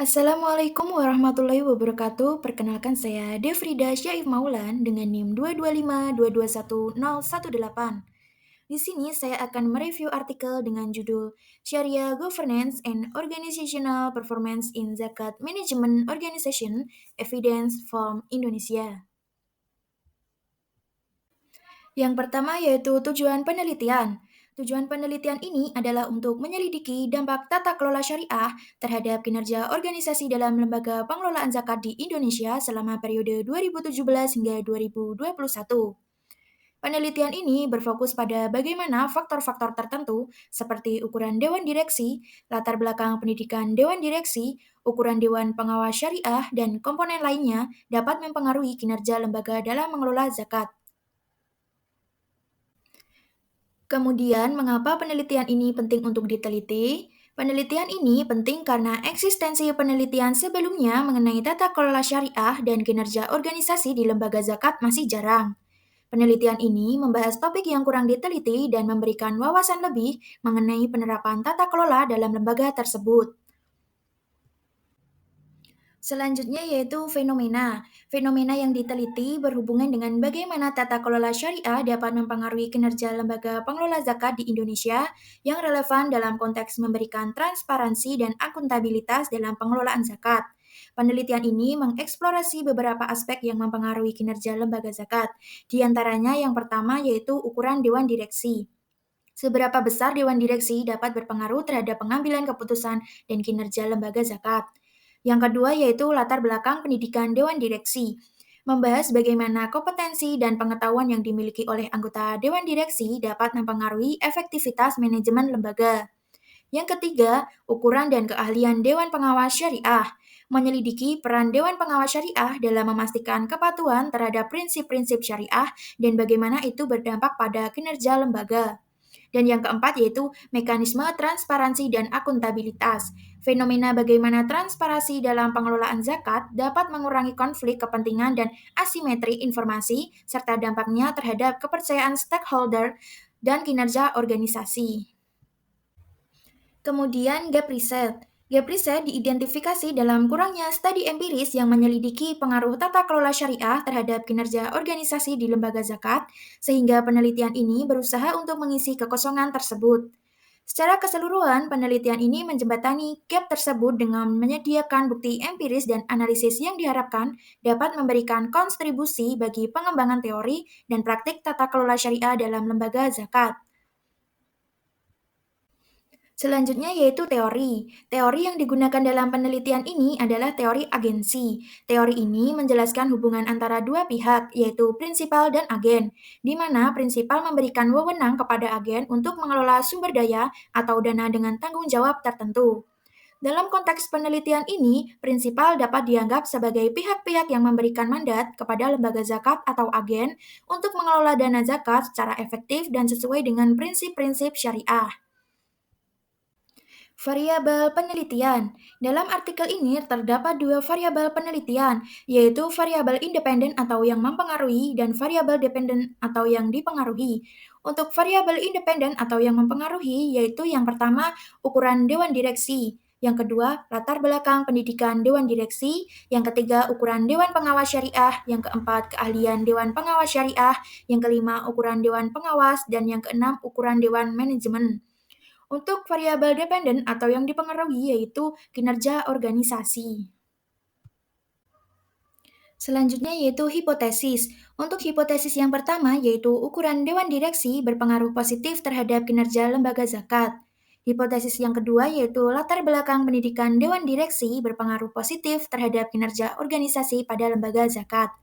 Assalamualaikum warahmatullahi wabarakatuh. Perkenalkan saya Devrida Syaif Maulan dengan NIM 225221018. Di sini saya akan mereview artikel dengan judul Sharia Governance and Organizational Performance in Zakat Management Organization Evidence from Indonesia. Yang pertama yaitu tujuan penelitian. Tujuan penelitian ini adalah untuk menyelidiki dampak tata kelola syariah terhadap kinerja organisasi dalam lembaga pengelolaan zakat di Indonesia selama periode 2017 hingga 2021. Penelitian ini berfokus pada bagaimana faktor-faktor tertentu seperti ukuran dewan direksi, latar belakang pendidikan dewan direksi, ukuran dewan pengawas syariah, dan komponen lainnya dapat mempengaruhi kinerja lembaga dalam mengelola zakat. Kemudian, mengapa penelitian ini penting untuk diteliti? Penelitian ini penting karena eksistensi penelitian sebelumnya mengenai tata kelola syariah dan kinerja organisasi di lembaga zakat masih jarang. Penelitian ini membahas topik yang kurang diteliti dan memberikan wawasan lebih mengenai penerapan tata kelola dalam lembaga tersebut. Selanjutnya yaitu fenomena. Fenomena yang diteliti berhubungan dengan bagaimana tata kelola syariah dapat mempengaruhi kinerja lembaga pengelola zakat di Indonesia yang relevan dalam konteks memberikan transparansi dan akuntabilitas dalam pengelolaan zakat. Penelitian ini mengeksplorasi beberapa aspek yang mempengaruhi kinerja lembaga zakat. Di antaranya yang pertama yaitu ukuran dewan direksi. Seberapa besar dewan direksi dapat berpengaruh terhadap pengambilan keputusan dan kinerja lembaga zakat. Yang kedua yaitu latar belakang pendidikan dewan direksi. Membahas bagaimana kompetensi dan pengetahuan yang dimiliki oleh anggota dewan direksi dapat mempengaruhi efektivitas manajemen lembaga. Yang ketiga, ukuran dan keahlian dewan pengawas syariah. Menyelidiki peran dewan pengawas syariah dalam memastikan kepatuhan terhadap prinsip-prinsip syariah dan bagaimana itu berdampak pada kinerja lembaga. Dan yang keempat yaitu mekanisme transparansi dan akuntabilitas. Fenomena bagaimana transparansi dalam pengelolaan zakat dapat mengurangi konflik kepentingan dan asimetri informasi, serta dampaknya terhadap kepercayaan stakeholder dan kinerja organisasi. Kemudian gap riset. Gap riset diidentifikasi dalam kurangnya studi empiris yang menyelidiki pengaruh tata kelola syariah terhadap kinerja organisasi di lembaga zakat, sehingga penelitian ini berusaha untuk mengisi kekosongan tersebut. Secara keseluruhan, penelitian ini menjembatani gap tersebut dengan menyediakan bukti empiris dan analisis yang diharapkan dapat memberikan kontribusi bagi pengembangan teori dan praktik tata kelola syariah dalam lembaga zakat. Selanjutnya yaitu teori. Teori yang digunakan dalam penelitian ini adalah teori agensi. Teori ini menjelaskan hubungan antara dua pihak, yaitu prinsipal dan agen, di mana prinsipal memberikan wewenang kepada agen untuk mengelola sumber daya atau dana dengan tanggung jawab tertentu. Dalam konteks penelitian ini, prinsipal dapat dianggap sebagai pihak-pihak yang memberikan mandat kepada lembaga zakat atau agen untuk mengelola dana zakat secara efektif dan sesuai dengan prinsip-prinsip syariah. Variabel penelitian. Dalam artikel ini terdapat dua variabel penelitian, yaitu variabel independen atau yang mempengaruhi dan variabel dependen atau yang dipengaruhi. Untuk variabel independen atau yang mempengaruhi, yaitu yang pertama, ukuran dewan direksi. Yang kedua, latar belakang pendidikan dewan direksi. Yang ketiga, ukuran dewan pengawas syariah. Yang keempat, keahlian dewan pengawas syariah. Yang kelima, ukuran dewan pengawas. Dan yang keenam, ukuran dewan manajemen. Untuk variabel dependen atau yang dipengaruhi yaitu kinerja organisasi. Selanjutnya yaitu hipotesis. Untuk hipotesis yang pertama yaitu ukuran dewan direksi berpengaruh positif terhadap kinerja lembaga zakat. Hipotesis yang kedua yaitu latar belakang pendidikan dewan direksi berpengaruh positif terhadap kinerja organisasi pada lembaga zakat.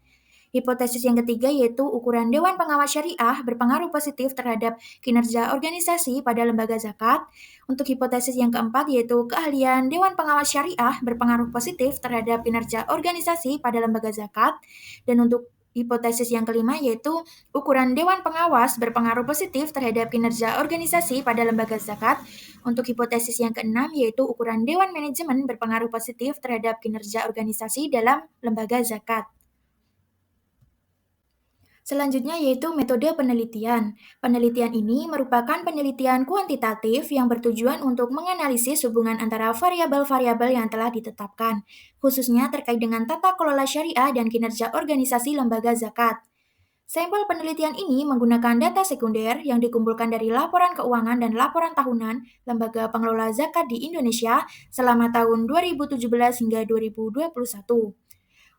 Hipotesis yang ketiga yaitu ukuran Dewan Pengawas Syariah berpengaruh positif terhadap kinerja organisasi pada lembaga zakat. Untuk hipotesis yang keempat yaitu keahlian Dewan Pengawas Syariah berpengaruh positif terhadap kinerja organisasi pada lembaga zakat. Dan untuk hipotesis yang kelima yaitu ukuran Dewan Pengawas berpengaruh positif terhadap kinerja organisasi pada lembaga zakat. Untuk hipotesis yang keenam yaitu ukuran Dewan Manajemen berpengaruh positif terhadap kinerja organisasi dalam lembaga zakat. Selanjutnya yaitu metode penelitian. Penelitian ini merupakan penelitian kuantitatif yang bertujuan untuk menganalisis hubungan antara variabel-variabel yang telah ditetapkan, khususnya terkait dengan tata kelola syariah dan kinerja organisasi lembaga zakat. Sampel penelitian ini menggunakan data sekunder yang dikumpulkan dari laporan keuangan dan laporan tahunan lembaga pengelola zakat di Indonesia selama tahun 2017 hingga 2021.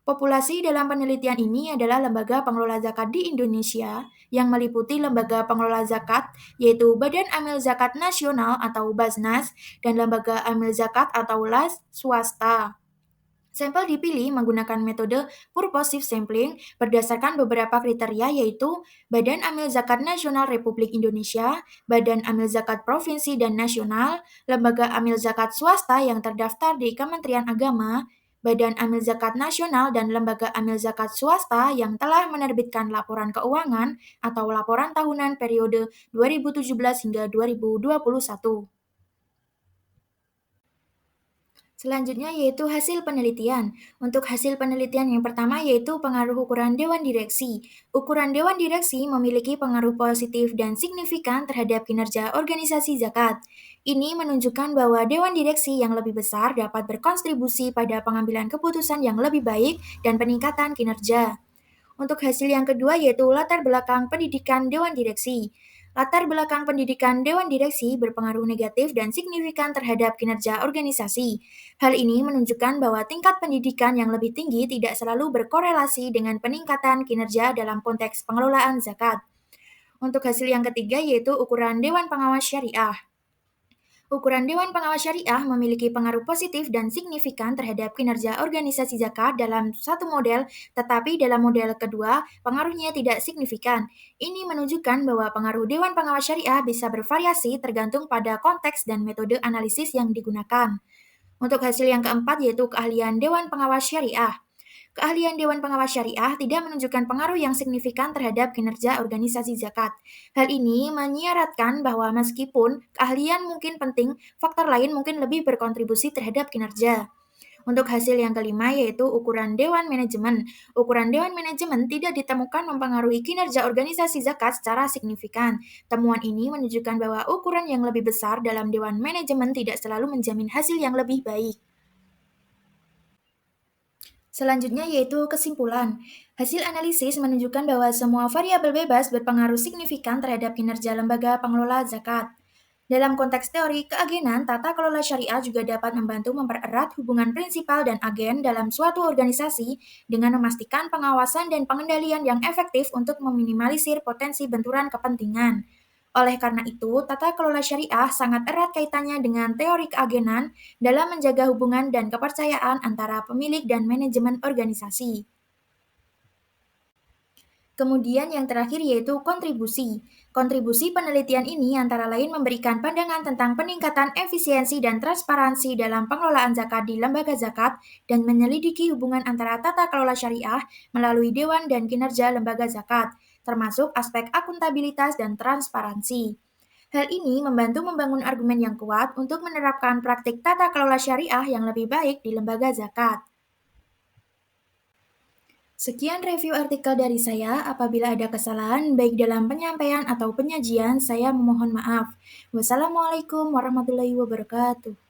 Populasi dalam penelitian ini adalah lembaga pengelola zakat di Indonesia yang meliputi lembaga pengelola zakat yaitu Badan Amil Zakat Nasional atau Basnas dan lembaga amil zakat atau LAS swasta. Sampel dipilih menggunakan metode purposive sampling berdasarkan beberapa kriteria yaitu Badan Amil Zakat Nasional Republik Indonesia, Badan Amil Zakat Provinsi dan Nasional, Lembaga Amil Zakat Swasta yang terdaftar di Kementerian Agama, Badan Amil Zakat Nasional dan Lembaga Amil Zakat Swasta yang telah menerbitkan laporan keuangan atau laporan tahunan periode 2017 hingga 2021. Selanjutnya yaitu hasil penelitian. Untuk hasil penelitian yang pertama yaitu pengaruh ukuran Dewan Direksi. Ukuran Dewan Direksi memiliki pengaruh positif dan signifikan terhadap kinerja organisasi zakat. Ini menunjukkan bahwa Dewan Direksi yang lebih besar dapat berkontribusi pada pengambilan keputusan yang lebih baik dan peningkatan kinerja. Untuk hasil yang kedua yaitu latar belakang pendidikan Dewan Direksi. Latar belakang pendidikan Dewan Direksi berpengaruh negatif dan signifikan terhadap kinerja organisasi. Hal ini menunjukkan bahwa tingkat pendidikan yang lebih tinggi tidak selalu berkorelasi dengan peningkatan kinerja dalam konteks pengelolaan zakat. Untuk hasil yang ketiga yaitu ukuran Dewan Pengawas Syariah. Ukuran Dewan Pengawas Syariah memiliki pengaruh positif dan signifikan terhadap kinerja organisasi zakat dalam satu model, tetapi dalam model kedua, pengaruhnya tidak signifikan. Ini menunjukkan bahwa pengaruh Dewan Pengawas Syariah bisa bervariasi tergantung pada konteks dan metode analisis yang digunakan. Untuk hasil yang keempat yaitu keahlian Dewan Pengawas Syariah. Keahlian Dewan Pengawas Syariah tidak menunjukkan pengaruh yang signifikan terhadap kinerja organisasi zakat. Hal ini menyiaratkan bahwa meskipun keahlian mungkin penting, faktor lain mungkin lebih berkontribusi terhadap kinerja. Untuk hasil yang kelima yaitu ukuran Dewan Manajemen. Ukuran Dewan Manajemen tidak ditemukan mempengaruhi kinerja organisasi zakat secara signifikan. Temuan ini menunjukkan bahwa ukuran yang lebih besar dalam Dewan Manajemen tidak selalu menjamin hasil yang lebih baik. Selanjutnya yaitu kesimpulan. Hasil analisis menunjukkan bahwa semua variabel bebas berpengaruh signifikan terhadap kinerja lembaga pengelola zakat. Dalam konteks teori keagenan, tata kelola syariah juga dapat membantu mempererat hubungan prinsipal dan agen dalam suatu organisasi dengan memastikan pengawasan dan pengendalian yang efektif untuk meminimalisir potensi benturan kepentingan. Oleh karena itu, tata kelola syariah sangat erat kaitannya dengan teori keagenan dalam menjaga hubungan dan kepercayaan antara pemilik dan manajemen organisasi. Kemudian yang terakhir yaitu kontribusi. Kontribusi penelitian ini antara lain memberikan pandangan tentang peningkatan efisiensi dan transparansi dalam pengelolaan zakat di lembaga zakat dan menyelidiki hubungan antara tata kelola syariah melalui dewan dan kinerja lembaga zakat, termasuk aspek akuntabilitas dan transparansi. Hal ini membantu membangun argumen yang kuat untuk menerapkan praktik tata kelola syariah yang lebih baik di lembaga zakat. Sekian review artikel dari saya. Apabila ada kesalahan, baik dalam penyampaian atau penyajian, saya memohon maaf. Wassalamualaikum warahmatullahi wabarakatuh.